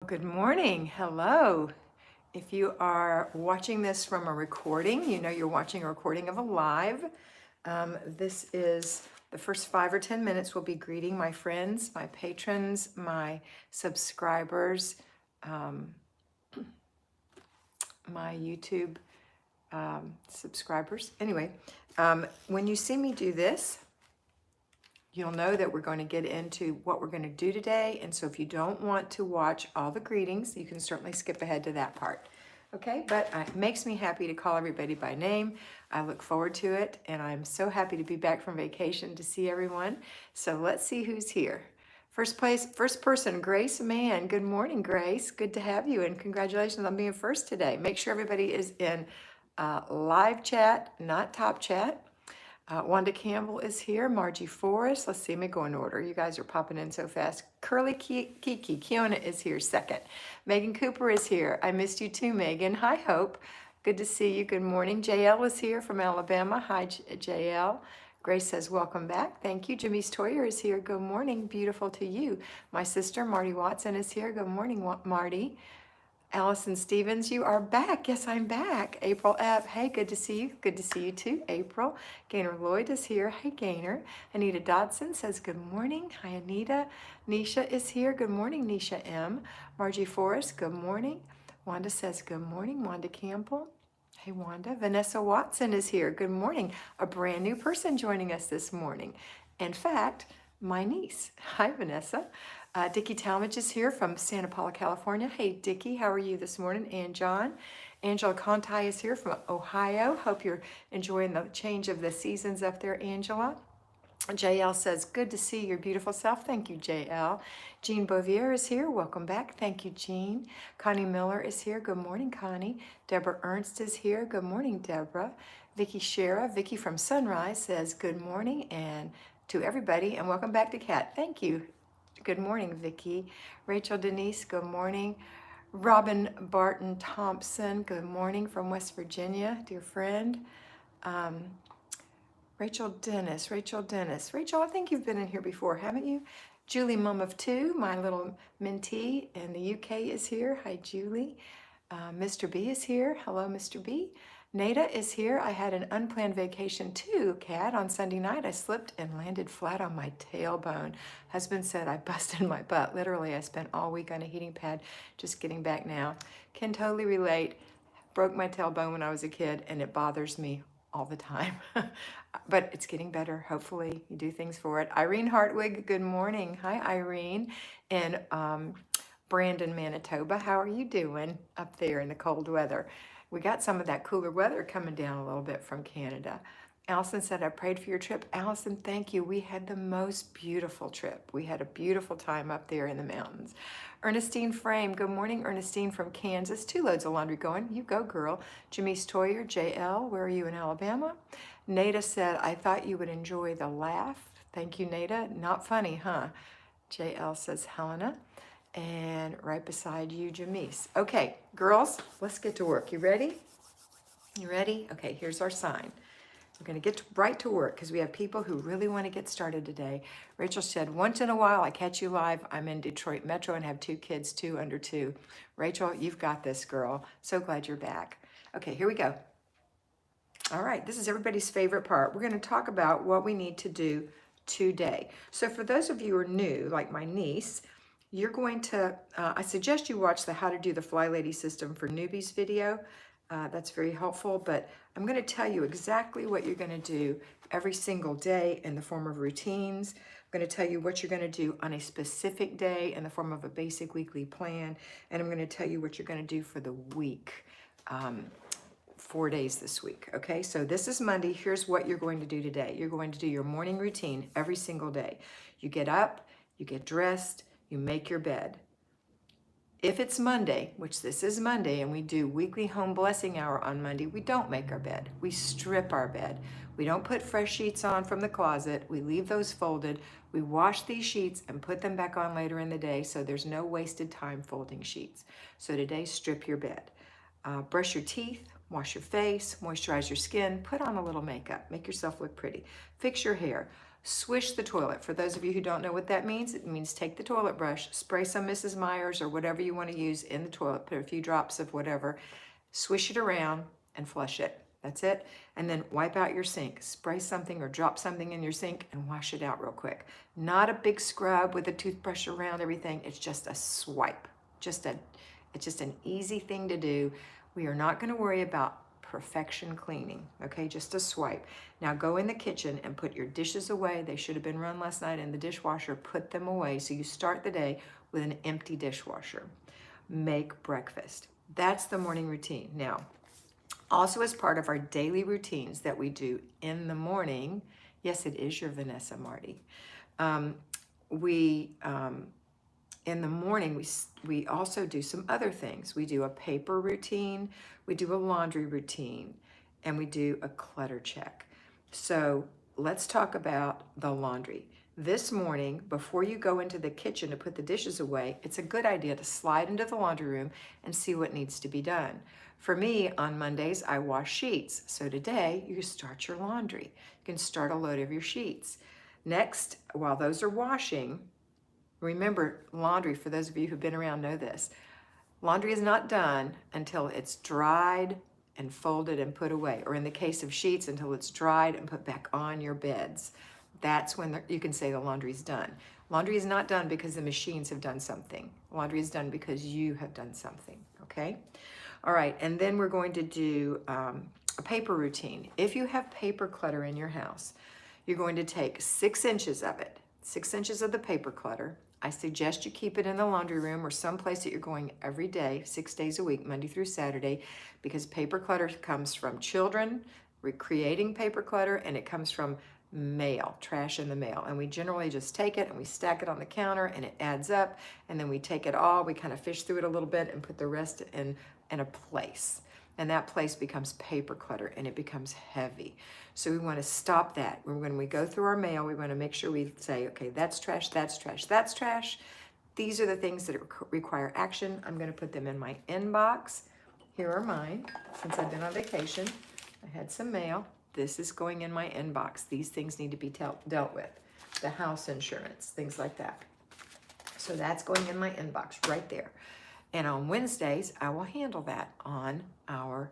Good morning. Hello. If you are watching this from a recording, you know you're watching a recording of a live. This is the first 5 or 10 minutes. We'll be greeting my friends, my patrons, my subscribers, um, my YouTube subscribers. Anyway, when you see me do this, you'll know that we're going to get into what we're going to do today. And so if you don't want to watch all the greetings, you can certainly skip ahead to that part. Okay, but it makes me happy to call everybody by name. I look forward to it, and I'm so happy to be back from vacation to see everyone. So let's see who's here. First person, Grace Mann. Good morning, Grace. Good to have you, and congratulations on being first today. Make sure everybody is in live chat, not top chat. Wanda Campbell is here. Margie Forrest. Let's see, let me go in order. You guys are popping in so fast. Curly Kiki. Kiona is here second. Megan Cooper is here. I missed you too, Megan. Hi, Hope. Good to see you. Good morning. JL is here from Alabama. Hi, JL. Grace says, welcome back. Thank you. Jimmy's Toyer is here. Good morning. Beautiful to you. My sister, Marty Watson, is here. Good morning, Marty. Allison Stevens, you are back. Yes, I'm back. April F. Hey, good to see you. Good to see you too, April. Gaynor Lloyd is here. Hey, Gaynor. Anita Dodson says good morning. Hi, Anita. Nisha is here. Good morning, Nisha M. Margie Forrest, good morning. Wanda says good morning. Wanda Campbell. Hey, Wanda. Vanessa Watson is here. Good morning. A brand new person joining us this morning. In fact, my niece. Hi, Vanessa. Dickie Talmadge is here from Santa Paula, California. Hey, Dickie, how are you this morning? And John. Angela Conti is here from Ohio. Hope you're enjoying the change of the seasons up there, Angela. JL says, good to see your beautiful self. Thank you, JL. Jean Bovier is here. Welcome back. Thank you, Jean. Connie Miller is here. Good morning, Connie. Deborah Ernst is here. Good morning, Deborah. Vicki Shera, Vicki from Sunrise says, good morning and to everybody, and welcome back to Kat. Thank you. Good morning, Vicki. Rachel Denise, good morning. Robin Barton Thompson, good morning from West Virginia, dear friend. Rachel Dennis, Rachel, I think you've been in here before, haven't you? Julie, mom of two, my little mentee in the UK is here. Hi, Julie. Mr. B is here. Hello, Mr. B. Nada is here. I had an unplanned vacation too, Kat. On Sunday night, I slipped and landed flat on my tailbone. Husband said I busted my butt. Literally, I spent all week on a heating pad, just getting back now. Can totally relate. Broke my tailbone when I was a kid, and it bothers me all the time. But it's getting better. Hopefully, you do things for it. Irene Hartwig, good morning. Hi, Irene. And Brandon, Manitoba. How are you doing up there in the cold weather? We got some of that cooler weather coming down a little bit from Canada. Allison said, I prayed for your trip. Allison, thank you. We had the most beautiful trip. We had a beautiful time up there in the mountains. Ernestine Frame, good morning, Ernestine from Kansas. 2 loads of laundry going. You go, girl. Jimmy's Toyer, JL, where are you in Alabama? Nada said, I thought you would enjoy the laugh. Thank you, Nada. Not funny, huh? JL says, Helena. And right beside you, Jamise. Okay, girls, let's get to work. You ready? You ready? Okay, here's our sign. We're going to get right to work because we have people who really want to get started today. Rachel said, once in a while I catch you live. I'm in Detroit Metro and have 2 kids, 2 under 2. Rachel, you've got this, girl. So glad you're back. Okay, here we go. All right, this is everybody's favorite part. We're going to talk about what we need to do today. So for those of you who are new, like my niece, you're going to, I suggest you watch the How to Do the Flylady System for Newbies video. That's very helpful, but I'm going to tell you exactly what you're going to do every single day in the form of routines. I'm going to tell you what you're going to do on a specific day in the form of a basic weekly plan, and I'm going to tell you what you're going to do for the week, 4 days this week, okay? So this is Monday. Here's what you're going to do today. You're going to do your morning routine every single day. You get up, you get dressed, you make your bed. If it's Monday, which this is Monday, and we do weekly home blessing hour on Monday, we don't make our bed. We strip our bed. We don't put fresh sheets on from the closet. We leave those folded. We wash these sheets and put them back on later in the day, so there's no wasted time folding sheets. So today, strip your bed. Brush your teeth, wash your face, moisturize your skin, put on a little makeup, make yourself look pretty. Fix your hair. Swish the toilet. For those of you who don't know what that means, it means take the toilet brush, spray some Mrs. Myers or whatever you want to use in the toilet, put a few drops of whatever, swish it around and flush it. That's it. And then wipe out your sink. Spray something or drop something in your sink and wash it out real quick. Not a big scrub with a toothbrush around everything. It's just a swipe. It's just an easy thing to do. We are not going to worry about perfection cleaning, okay? Just a swipe. Now go in the kitchen and put your dishes away. They should have been run last night in the dishwasher. Put them away so you start the day with an empty dishwasher. Make breakfast. That's the morning routine. Now, also as part of our daily routines that we do in the morning, yes, it is your Vanessa Marty. In the morning, we also do some other things. We do a paper routine, we do a laundry routine, and we do a clutter check. So let's talk about the laundry. This morning, before you go into the kitchen to put the dishes away, it's a good idea to slide into the laundry room and see what needs to be done. For me, on Mondays, I wash sheets. So today, you start your laundry. You can start a load of your sheets. Next, while those are washing, remember, laundry, for those of you who've been around know this, laundry is not done until it's dried and folded and put away, or in the case of sheets, until it's dried and put back on your beds. That's when you can say the laundry's done. Laundry is not done because the machines have done something. Laundry is done because you have done something, okay? All right, and then we're going to do a paper routine. If you have paper clutter in your house, you're going to take 6 inches of it, 6 inches of the paper clutter. I suggest you keep it in the laundry room or someplace that you're going every day, 6 days a week, Monday through Saturday, because paper clutter comes from children creating paper clutter, and it comes from mail, trash in the mail. And we generally just take it and we stack it on the counter and it adds up, and then we take it all, we kind of fish through it a little bit and put the rest in a place. And that place becomes paper clutter and it becomes heavy. So we want to stop that. When we go through our mail, we want to make sure we say, okay, that's trash, that's trash, that's trash. These are the things that require action. I'm going to put them in my inbox. Here are mine. Since I've been on vacation, I had some mail. This is going in my inbox. These things need to be dealt with. The house insurance, things like that. So that's going in my inbox right there. And on Wednesdays, I will handle that on our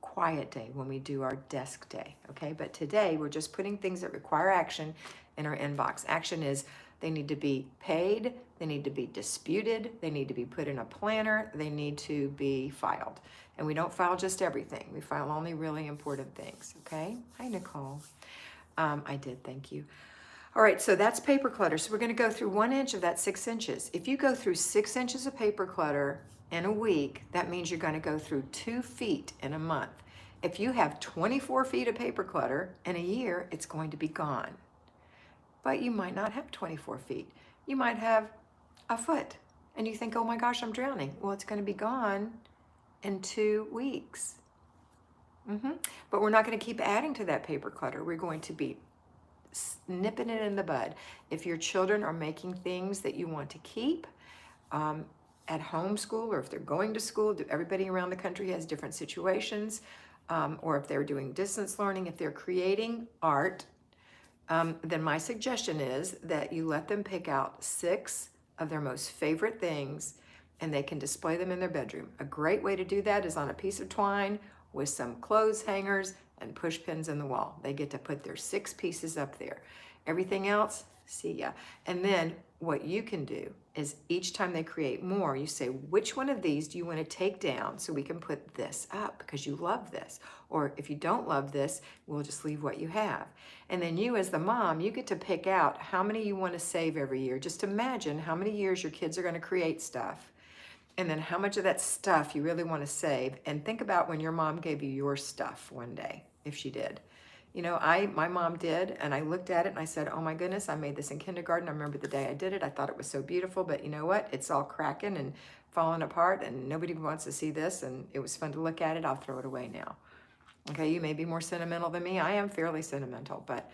quiet day when we do our desk day, okay? But today, we're just putting things that require action in our inbox. Action is they need to be paid, they need to be disputed, they need to be put in a planner, they need to be filed. And we don't file just everything. We file only really important things, okay? Hi, Nicole. I did, thank you. All right, so that's paper clutter. So we're going to go through 1 inch of that 6 inches. If you go through 6 inches of paper clutter in a week, that means you're going to go through 2 feet in a month. If you have 24 feet of paper clutter in a year, it's going to be gone. But you might not have 24 feet. You might have a foot. And you think, oh my gosh, I'm drowning. Well, it's going to be gone in 2 weeks. But we're not going to keep adding to that paper clutter. We're going to be nipping it in the bud. If your children are making things that you want to keep at homeschool, or if they're going to school, everybody around the country has different situations, or if they're doing distance learning, if they're creating art, then my suggestion is that you let them pick out 6 of their most favorite things and they can display them in their bedroom. A great way to do that is on a piece of twine with some clothes hangers and push pins in the wall. They get to put their 6 pieces up there. Everything else, see ya. And then what you can do is each time they create more, you say, which one of these do you want to take down so we can put this up because you love this? Or if you don't love this, we'll just leave what you have. And then you as the mom, you get to pick out how many you want to save every year. Just imagine how many years your kids are going to create stuff. And then how much of that stuff you really want to save. And think about when your mom gave you your stuff one day, if she did. You know, my mom did, and I looked at it and I said, oh my goodness, I made this in kindergarten. I remember the day I did it. I thought it was so beautiful, but you know what? It's all cracking and falling apart and nobody wants to see this, and it was fun to look at it. I'll throw it away now. Okay, you may be more sentimental than me. I am fairly sentimental, but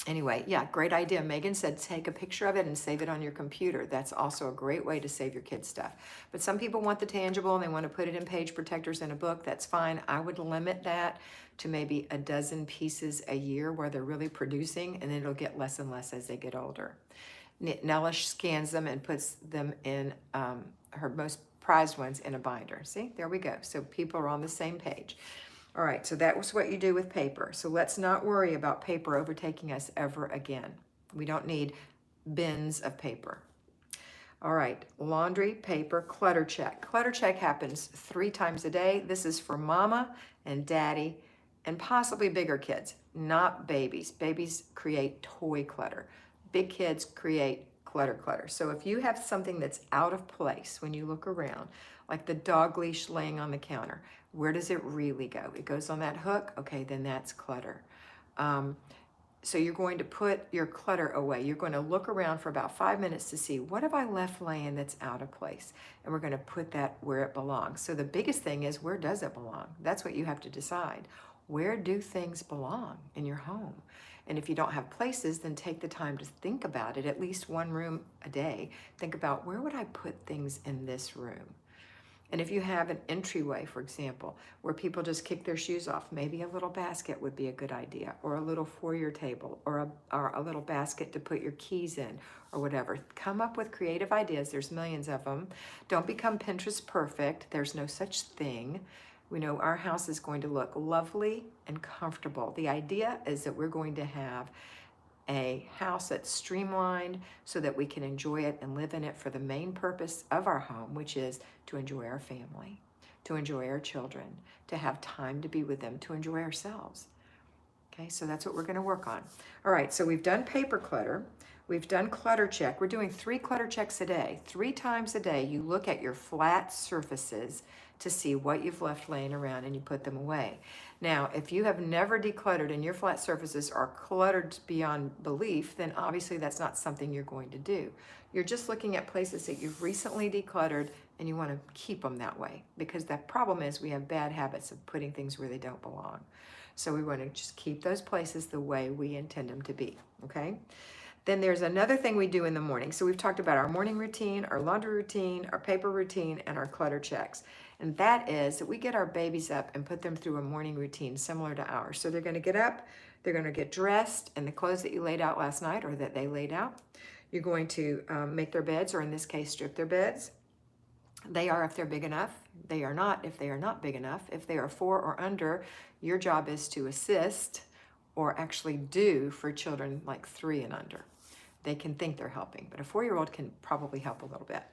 Anyway, yeah, great idea. Megan said take a picture of it and save it on your computer. That's also a great way to save your kids' stuff. But some people want the tangible and they want to put it in page protectors in a book. That's fine. I would limit that to maybe a dozen pieces a year where they're really producing, and it'll get less and less as they get older. Nella scans them and puts them in her most prized ones in a binder. See, there we go. So people are on the same page. All right, so that was what you do with paper. So let's not worry about paper overtaking us ever again. We don't need bins of paper. All right, laundry, paper, clutter check. Clutter check happens 3 times a day. This is for mama and daddy and possibly bigger kids, not babies. Babies create toy clutter. Big kids create clutter. So if you have something that's out of place when you look around, like the dog leash laying on the counter, where does it really go? It goes on that hook? Okay, then that's clutter. So you're going to put your clutter away. You're going to look around for about 5 minutes to see, what have I left laying that's out of place? And we're going to put that where it belongs. So the biggest thing is, where does it belong? That's what you have to decide. Where do things belong in your home? And if you don't have places, then take the time to think about it, at least one room a day. Think about, where would I put things in this room? And if you have an entryway, for example, where people just kick their shoes off, maybe a little basket would be a good idea, or a little foyer table, or a little basket to put your keys in, or whatever. Come up with creative ideas. There's millions of them. Don't become Pinterest perfect. There's no such thing. We know our house is going to look lovely and comfortable. The idea is that we're going to have a house that's streamlined so that we can enjoy it and live in it for the main purpose of our home, which is to enjoy our family, to enjoy our children, to have time to be with them, to enjoy ourselves. Okay, so that's what we're going to work on. All right, so we've done paper clutter. We've done clutter check. We're doing 3 clutter checks a day. 3 times a day, you look at your flat surfaces to see what you've left laying around and you put them away. Now, if you have never decluttered and your flat surfaces are cluttered beyond belief, then obviously that's not something you're going to do. You're just looking at places that you've recently decluttered and you want to keep them that way, because the problem is we have bad habits of putting things where they don't belong. So we want to just keep those places the way we intend them to be, okay? Then there's another thing we do in the morning. So we've talked about our morning routine, our laundry routine, our paper routine, and our clutter checks. And that is that we get our babies up and put them through a morning routine similar to ours. So they're going to get up, they're going to get dressed in the clothes that you laid out last night or that they laid out. You're going to make their beds, or in this case, strip their beds. They are if they're big enough. They are not if they are not big enough. If they are 4 or under, your job is to assist or actually do for children like 3 and under. They can think they're helping, but a 4-year-old can probably help a little bit.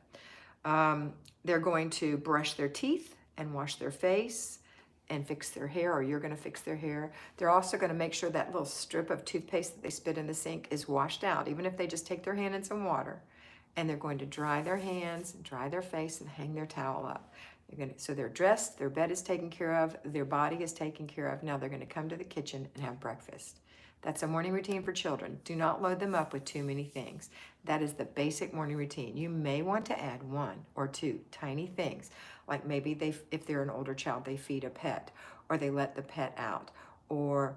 They're going to brush their teeth and wash their face and fix their hair, or you're going to fix their hair. They're also going to make sure that little strip of toothpaste that they spit in the sink is washed out, even if they just take their hand in some water. And they're going to dry their hands, dry their face, and hang their towel up. So they're dressed, their bed is taken care of, their body is taken care of. Now they're going to come to the kitchen and have breakfast. That's a morning routine for children. Do not load them up with too many things. That is the basic morning routine. You may want to add 1 or 2 tiny things, like maybe if they're an older child, they feed a pet, or they let the pet out, or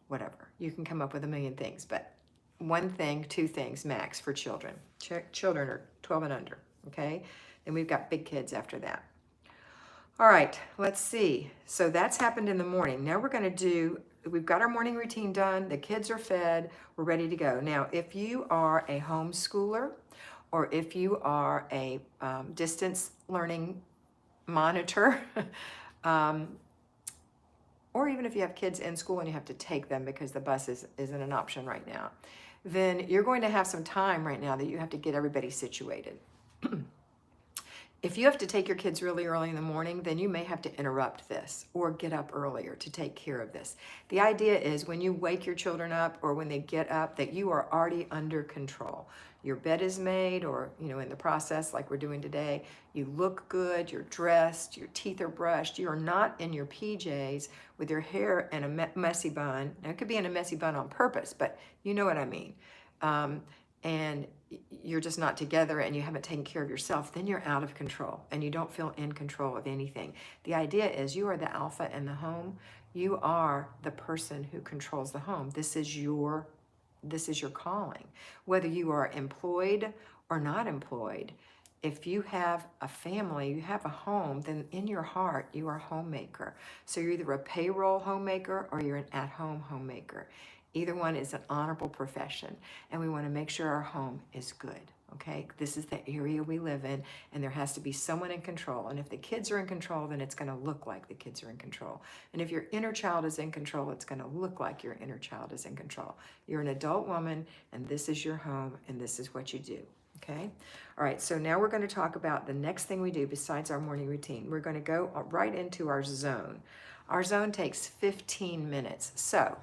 whatever. You can come up with a million things, but 1 thing, 2 things max for children. Children are 12 and under, okay? Then we've got big kids after that. All right, let's see. So that's happened in the morning. Now we're going to we've got our morning routine done. The kids are fed. We're ready to go. Now, if you are a homeschooler, or if you are a distance learning monitor, or even if you have kids in school and you have to take them because the bus isn't an option right now, then you're going to have some time right now that you have to get everybody situated. If you have to take your kids really early in the morning, then you may have to interrupt this or get up earlier to take care of this. The idea is when you wake your children up or when they get up, that you are already under control. Your bed is made, or in the process like we're doing today, you look good, you're dressed, your teeth are brushed, you're not in your PJs with your hair in a messy bun. Now it could be in a messy bun on purpose, but you know what I mean. And you're just not together and you haven't taken care of yourself, then you're out of control and you don't feel in control of anything. The idea is you are the alpha in the home. You are the person who controls the home. This is your this is your calling. Whether you are employed or not employed, if you have a family, you have a home, then in your heart, you are a homemaker. So you're either a payroll homemaker or you're an at-home homemaker. Either one is an honorable profession, and we want to make sure our home is good. Okay, this is the area we live in, and there has to be someone in control. And if the kids are in control, then it's going to look like the kids are in control. And if your inner child is in control, it's going to look like your inner child is in control. You're an adult woman, and this is your home, and this is what you do. Okay, all right, so now we're going to talk about the next thing we do besides our morning routine. We're going to go right into our zone. Our zone takes 15 minutes. So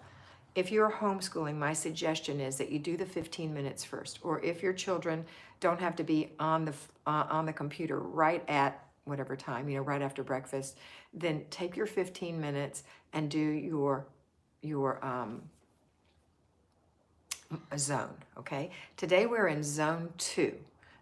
if you're homeschooling, my suggestion is that you do the 15 minutes first. Or if your children don't have to be on the computer right at whatever time, right after breakfast, then take your 15 minutes and do your zone, okay? Today we're in zone 2.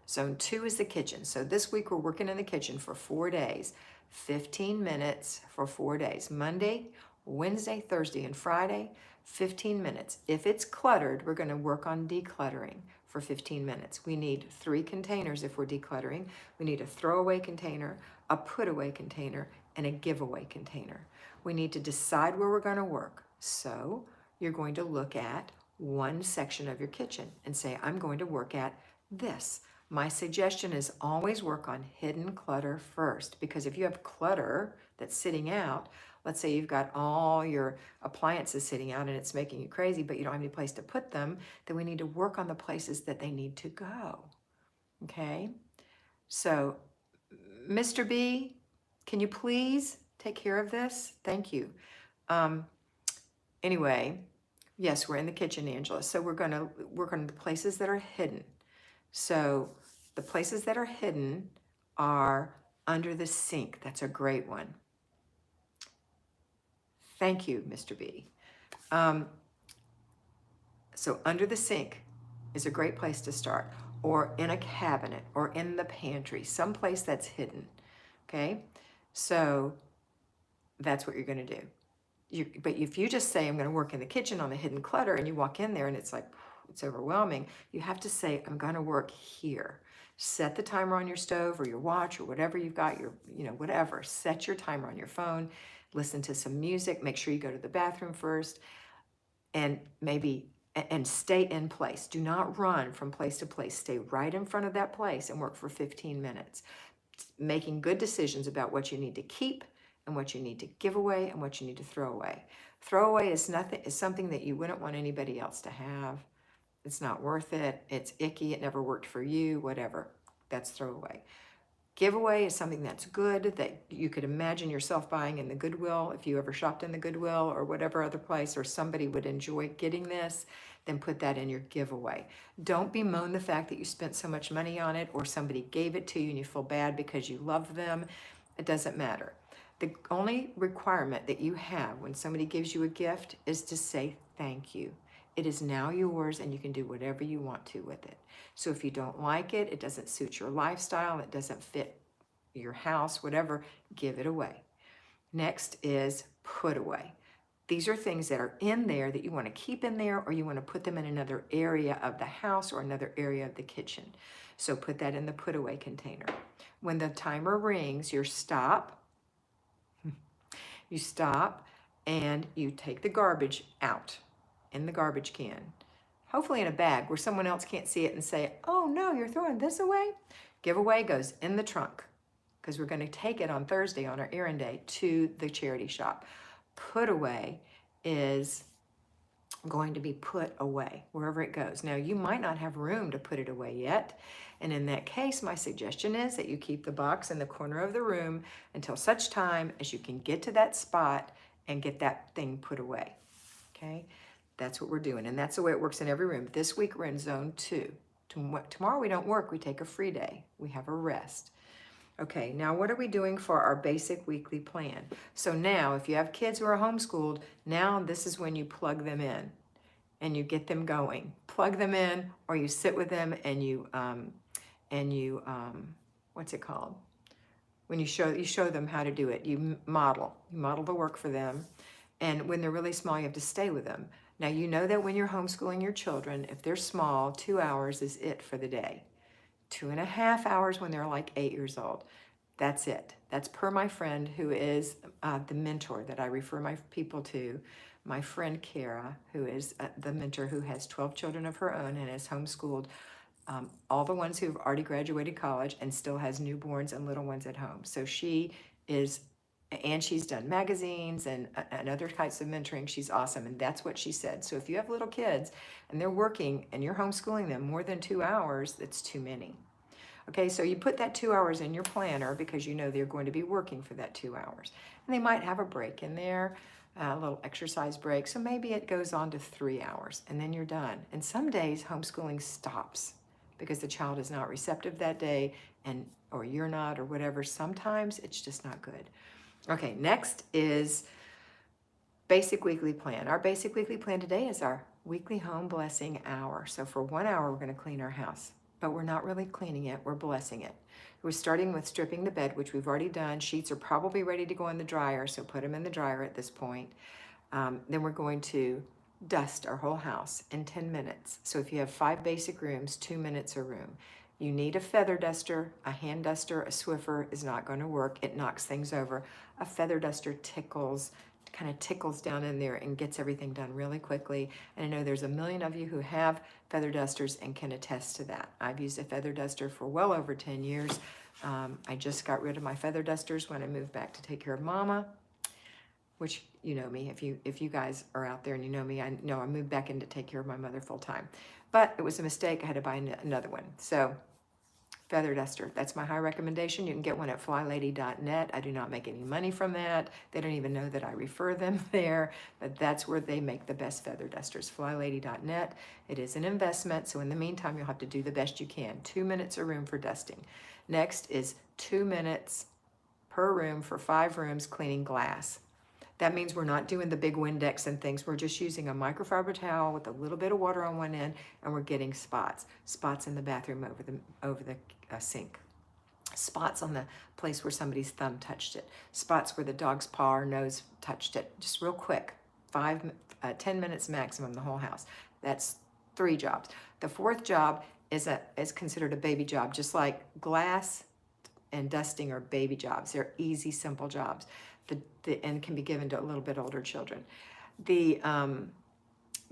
Zone 2 is the kitchen. So this week we're working in the kitchen for 4 days, 15 minutes for 4 days. Monday, Wednesday, Thursday, and Friday, 15 minutes. If it's cluttered, we're going to work on decluttering for 15 minutes. We need 3 containers if we're decluttering. We need a throwaway container, a put-away container, and a giveaway container. We need to decide where we're going to work. So you're going to look at one section of your kitchen and say, I'm going to work at this. My suggestion is always work on hidden clutter first, because if you have clutter that's sitting out, let's say you've got all your appliances sitting out and it's making you crazy, but you don't have any place to put them, then we need to work on the places that they need to go. Okay? So, Mr. B, can you please take care of this? Thank you. Anyway, yes, we're in the kitchen, Angela. So we're going to work on the places that are hidden. So the places that are hidden are under the sink. That's a great one. Thank you, Mr. B. So under the sink is a great place to start, or in a cabinet, or in the pantry, someplace that's hidden. Okay, so that's what you're going to do. But if you just say, I'm going to work in the kitchen on the hidden clutter, and you walk in there and it's like, it's overwhelming, you have to say, I'm going to work here. Set the timer on your stove or your watch or whatever you've got, whatever. Set your timer on your phone. Listen to some music. Make sure you go to the bathroom first, and stay in place. Do not run from place to place. Stay right in front of that place and work for 15 minutes. Making good decisions about what you need to keep and what you need to give away and what you need to throw away. Throw away is something that you wouldn't want anybody else to have. It's not worth it. It's icky. It never worked for you, whatever. That's throw away. Giveaway is something that's good, that you could imagine yourself buying in the Goodwill. If you ever shopped in the Goodwill or whatever other place, or somebody would enjoy getting this, then put that in your giveaway. Don't bemoan the fact that you spent so much money on it, or somebody gave it to you and you feel bad because you love them. It doesn't matter. The only requirement that you have when somebody gives you a gift is to say thank you. It is now yours, and you can do whatever you want to with it. So if you don't like it, it doesn't suit your lifestyle, it doesn't fit your house, whatever, give it away. Next is put away. These are things that are in there that you want to keep in there, or you want to put them in another area of the house or another area of the kitchen. So put that in the put away container. When the timer rings, you stop and you take the garbage out in the garbage can, hopefully in a bag where someone else can't see it and say, oh no, you're throwing this away? Giveaway goes in the trunk, because we're going to take it on Thursday on our errand day to the charity shop. Put away is going to be put away wherever it goes. Now, you might not have room to put it away yet, and in that case, my suggestion is that you keep the box in the corner of the room until such time as you can get to that spot and get that thing put away. Okay? That's what we're doing, and that's the way it works in every room. This week we're in zone 2. Tomorrow we don't work, we take a free day. We have a rest. Okay, now what are we doing for our basic weekly plan? So now, if you have kids who are homeschooled, now this is when you plug them in and you get them going. Plug them in, or you sit with them and you what's it called? When you show them how to do it, you model the work for them. And when they're really small, you have to stay with them. Now, you know that when you're homeschooling your children, if they're small, 2 hours is it for the day. 2.5 hours when they're like 8 years old. That's it. That's per my friend who is the mentor that I refer my people to. My friend Kara, who is the mentor who has 12 children of her own and has homeschooled all the ones who've already graduated college and still has newborns and little ones at home. So she is, and she's done magazines and other types of mentoring. She's awesome. And that's what she said. So if you have little kids and they're working and you're homeschooling them more than 2 hours, that's too many. Okay, so you put that 2 hours in your planner because you know they're going to be working for that 2 hours. And they might have a break in there, a little exercise break. So maybe it goes on to 3 hours and then you're done. And some days homeschooling stops because the child is not receptive that day and or you're not or whatever. Sometimes it's just not good. Okay, next is basic weekly plan. Our basic weekly plan today is our weekly home blessing hour. So for 1 hour, we're going to clean our house, but we're not really cleaning it, we're blessing it. We're starting with stripping the bed, which we've already done. Sheets are probably ready to go in the dryer, so put them in the dryer at this point. Then we're going to dust our whole house in 10 minutes. So if you have 5 basic rooms, 2 minutes a room. You need a feather duster, a hand duster, a Swiffer is not going to work. It knocks things over. A feather duster kind of tickles down in there and gets everything done really quickly. And I know there's a million of you who have feather dusters and can attest to that. I've used a feather duster for well over 10 years. I just got rid of my feather dusters when I moved back to take care of Mama, which you know me. If you guys are out there and you know me, I know I moved back in to take care of my mother full time. But it was a mistake. I had to buy another one. So feather duster, that's my high recommendation. You can get one at flylady.net. I do not make any money from that. They don't even know that I refer them there, but that's where they make the best feather dusters, flylady.net. It is an investment, so in the meantime, you'll have to do the best you can. 2 minutes a room for dusting. Next is 2 minutes per room for 5 rooms cleaning glass. That means we're not doing the big Windex and things. We're just using a microfiber towel with a little bit of water on one end, and we're getting spots in the bathroom over the sink, spots on the place where somebody's thumb touched it, spots where the dog's paw or nose touched it. Just real quick, 10 minutes maximum, the whole house. That's 3 jobs. The 4th job is considered a baby job, just like glass and dusting are baby jobs. They're easy, simple jobs. And can be given to a little bit older children. The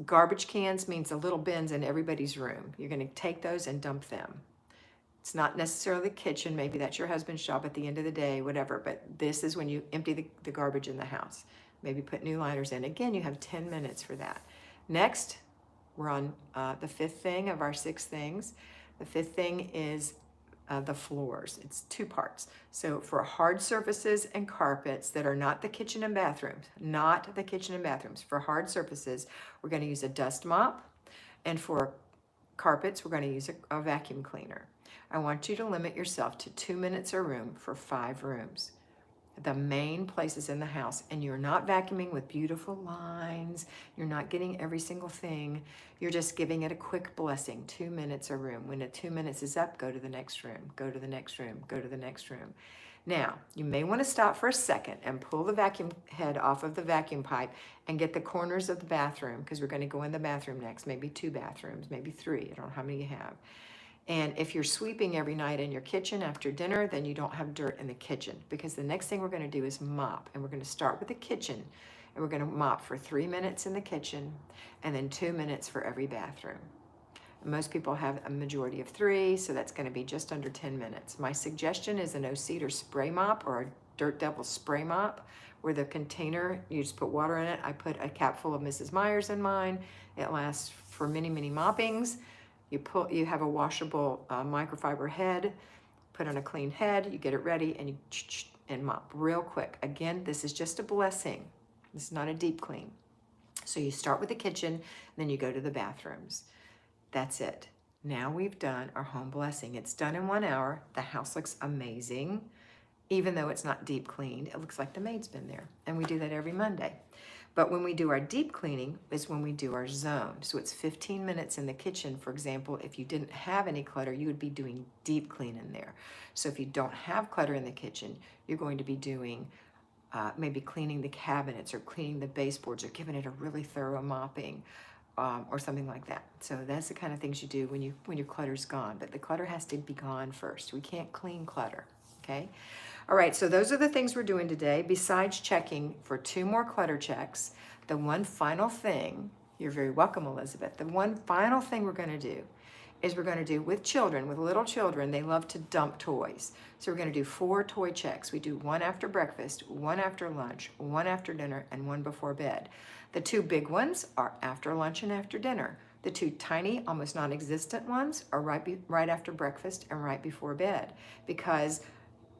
garbage cans means the little bins in everybody's room. You're going to take those and dump them. It's not necessarily the kitchen. Maybe that's your husband's job at the end of the day, whatever. But this is when you empty the garbage in the house. Maybe put new liners in. Again, you have 10 minutes for that. Next, we're on the 5th thing of our 6 things. The 5th thing is the floors. It's 2 parts. So for hard surfaces and carpets that are not the kitchen and bathrooms, for hard surfaces, we're going to use a dust mop. And for carpets, we're going to use a vacuum cleaner. I want you to limit yourself to 2 minutes a room for 5 rooms. The main places in the house, and you're not vacuuming with beautiful lines. You're not getting every single thing. You're just giving it a quick blessing, 2 minutes a room. When the 2 minutes is up, go to the next room, go to the next room, go to the next room. Now, you may want to stop for a second and pull the vacuum head off of the vacuum pipe and get the corners of the bathroom, because we're going to go in the bathroom next, maybe 2 bathrooms, maybe 3. I don't know how many you have. And if you're sweeping every night in your kitchen after dinner, then you don't have dirt in the kitchen, because the next thing we're going to do is mop. And we're going to start with the kitchen, and we're going to mop for 3 minutes in the kitchen and then 2 minutes for every bathroom. And most people have a majority of 3, so that's going to be just under 10 minutes. My suggestion is a no-cedar spray mop or a Dirt Devil spray mop, where the container, you just put water in it. I put a cap full of Mrs. Meyer's in mine. It lasts for many, many moppings. You have a washable microfiber head, put on a clean head, you get it ready, and and mop real quick. Again, this is just a blessing. This is not a deep clean. So you start with the kitchen, then you go to the bathrooms. That's it. Now we've done our home blessing. It's done in 1 hour. The house looks amazing. Even though it's not deep cleaned, it looks like the maid's been there. And we do that every Monday. But when we do our deep cleaning is when we do our zone. So it's 15 minutes in the kitchen. For example, if you didn't have any clutter, you would be doing deep clean in there. So if you don't have clutter in the kitchen, you're going to be doing maybe cleaning the cabinets or cleaning the baseboards or giving it a really thorough mopping, or something like that. So that's the kind of things you do when your clutter's gone. But the clutter has to be gone first. We can't clean clutter, okay? All right, so those are the things we're doing today. Besides checking for 2 more clutter checks, the one final thing, you're very welcome, Elizabeth, the one final thing we're gonna do is we're gonna do with children, with little children, they love to dump toys. So we're gonna do 4 toy checks. We do 1 after breakfast, 1 after lunch, 1 after dinner, and 1 before bed. The 2 big ones are after lunch and after dinner. The 2 tiny, almost non-existent ones are right after breakfast and right before bed, because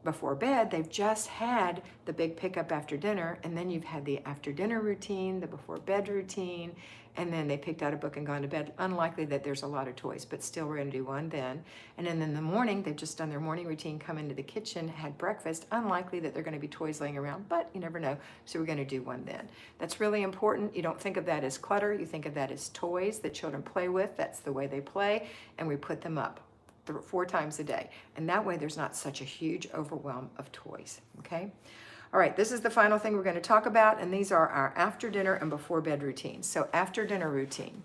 before bed, they've just had the big pickup after dinner, and then you've had the after dinner routine, the before bed routine, and then they picked out a book and gone to bed. Unlikely that there's a lot of toys, but still we're gonna do 1 then. And then in the morning, they've just done their morning routine, come into the kitchen, had breakfast. Unlikely that they're gonna be toys laying around, but you never know. So we're gonna do 1 then. That's really important. You don't think of that as clutter, you think of that as toys that children play with. That's the way they play, and we put them up 4 times a day. And that way there's not such a huge overwhelm of toys, okay? All right, this is the final thing we're gonna talk about, and these are our after dinner and before bed routines. So after dinner routine.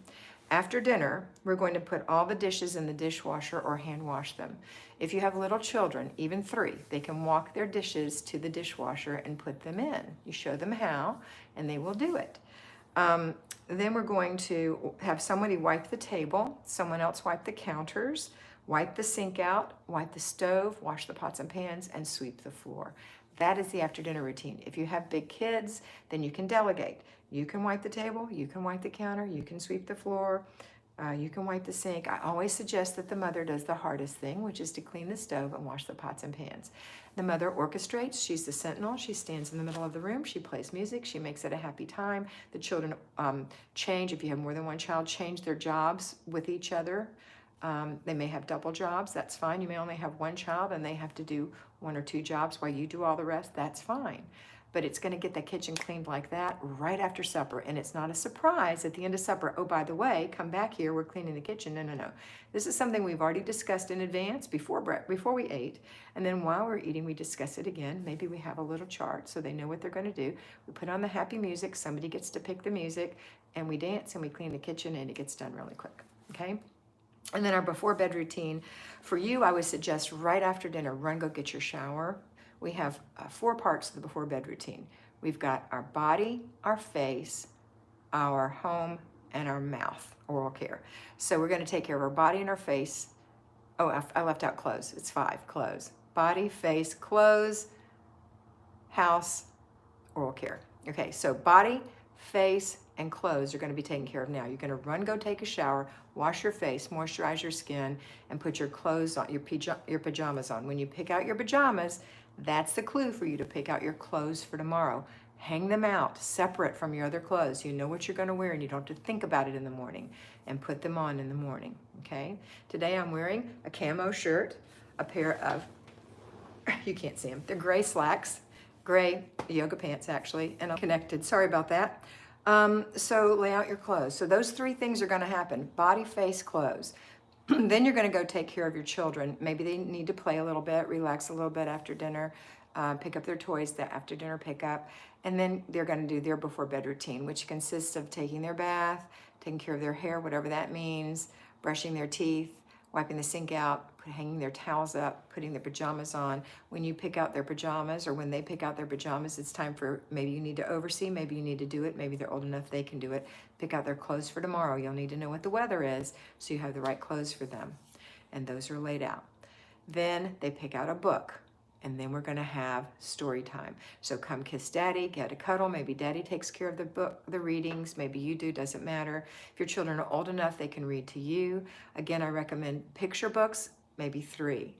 After dinner, we're going to put all the dishes in the dishwasher or hand wash them. If you have little children, even 3, they can walk their dishes to the dishwasher and put them in. You show them how, and they will do it. Then we're going to have somebody wipe the table, someone else wipe the counters, wipe the sink out, wipe the stove, wash the pots and pans, and sweep the floor. That is the after dinner routine. If you have big kids, then you can delegate. You can wipe the table, you can wipe the counter, you can sweep the floor, you can wipe the sink. I always suggest that the mother does the hardest thing, which is to clean the stove and wash the pots and pans. The mother orchestrates. She's the sentinel. She stands in the middle of the room. She plays music. She makes it a happy time. The children change, if you have more than 1 child, change their jobs with each other. They may have double jobs. That's fine. You may only have 1 child and they have to do 1 or 2 jobs while you do all the rest. That's fine. But it's going to get the kitchen cleaned like that right after supper. And it's not a surprise at the end of supper. Oh, by the way, come back here. We're cleaning the kitchen. No, no, no. This is something we've already discussed in advance before we ate. And then while we're eating, we discuss it again. Maybe we have a little chart so they know what they're going to do. We put on the happy music. Somebody gets to pick the music. And we dance and we clean the kitchen and it gets done really quick. Okay? And then our before bed routine. For you, I would suggest right after dinner, run, go get your shower. We have 4 parts of the before bed routine. We've got our body, our face, our home, and our mouth, oral care. So we're gonna take care of our body and our face. Oh, I left out clothes. It's 5, clothes. Body, face, clothes, house, oral care. Okay, so body, face, and clothes are going to be taken care of now. You're going to run, go take a shower, wash your face, moisturize your skin, and put your clothes on, your pajamas on. When you pick out your pajamas, that's the clue for you to pick out your clothes for tomorrow. Hang them out separate from your other clothes. You know what you're going to wear and you don't have to think about it in the morning, and put them on in the morning, okay? Today I'm wearing a camo shirt, a pair of, you can't see them, they're gray slacks, gray yoga pants actually, and I'm connected. Sorry about that. So lay out your clothes. So those 3 things are going to happen: body, face, clothes. Then you're going to go take care of your children. Maybe they need to play a little bit, relax a little bit after dinner, pick up their toys, the after dinner pickup, and then they're going to do their before bed routine, which consists of taking their bath, taking care of their hair, whatever that means, brushing their teeth, wiping the sink out, hanging their towels up, putting their pajamas on. When you pick out their pajamas, or when they pick out their pajamas, it's time for, maybe you need to oversee, maybe you need to do it, maybe they're old enough they can do it. Pick out their clothes for tomorrow. You'll need to know what the weather is so you have the right clothes for them. And those are laid out. Then they pick out a book. And then we're going to have story time. So come kiss daddy, get a cuddle. Maybe daddy takes care of the book, the readings. Maybe you do, doesn't matter. If your children are old enough, they can read to you. Again, I recommend picture books, maybe 3.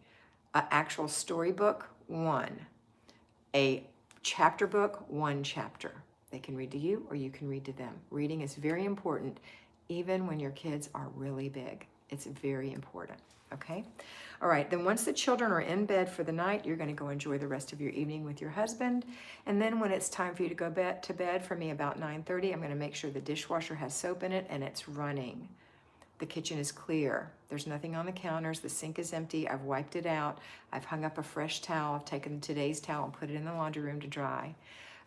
An actual storybook, 1. A chapter book, 1 chapter. They can read to you or you can read to them. Reading is very important, even when your kids are really big. It's very important. Okay? All right, then once the children are in bed for the night, you're going to go enjoy the rest of your evening with your husband. And then when it's time for you to go to bed, for me about 9:30, I'm going to make sure the dishwasher has soap in it and it's running. The kitchen is clear. There's nothing on the counters. The sink is empty. I've wiped it out. I've hung up a fresh towel. I've taken today's towel and put it in the laundry room to dry.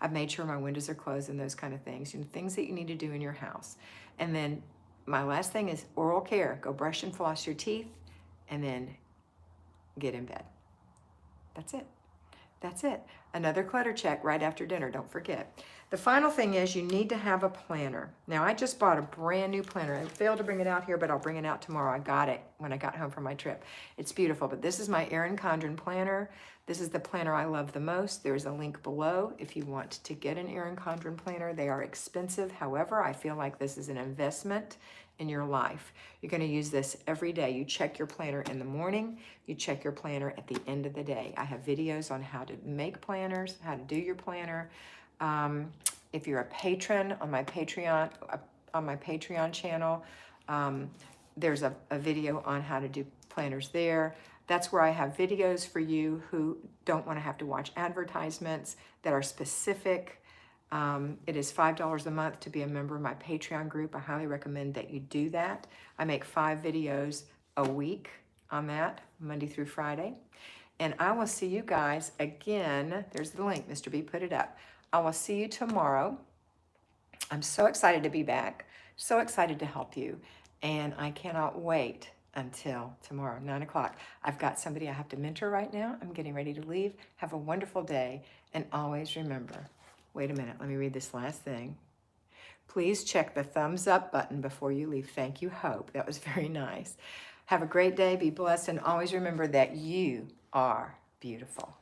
I've made sure my windows are closed and those kind of things, things that you need to do in your house. And then my last thing is oral care. Go brush and floss your teeth and then get in bed. That's it. That's it. Another clutter check right after dinner, don't forget. The final thing is you need to have a planner. Now, I just bought a brand new planner. I failed to bring it out here, but I'll bring it out tomorrow. I got it when I got home from my trip. It's beautiful, but this is my Erin Condren planner. This is the planner I love the most. There's a link below if you want to get an Erin Condren planner. They are expensive. However, I feel like this is an investment in your life. You're going to use this every day. You check your planner in the morning, you check your planner at the end of the day. I have videos on how to make planners, how to do your planner. If you're a patron on my Patreon, channel, there's a video on how to do planners there. That's where I have videos for you who don't want to have to watch advertisements that are specific. It is $5 a month to be a member of my Patreon group. I highly recommend that you do that. I make 5 videos a week on that, Monday through Friday. And I will see you guys again. There's the link, Mr. B put it up. I will see you tomorrow. I'm so excited to be back, so excited to help you. And I cannot wait until tomorrow, 9 o'clock. I've got somebody I have to mentor right now. I'm getting ready to leave. Have a wonderful day. And always remember, wait a minute, let me read this last thing. Please check the thumbs up button before you leave. Thank you, Hope. That was very nice. Have a great day. Be blessed. And always remember that you are beautiful.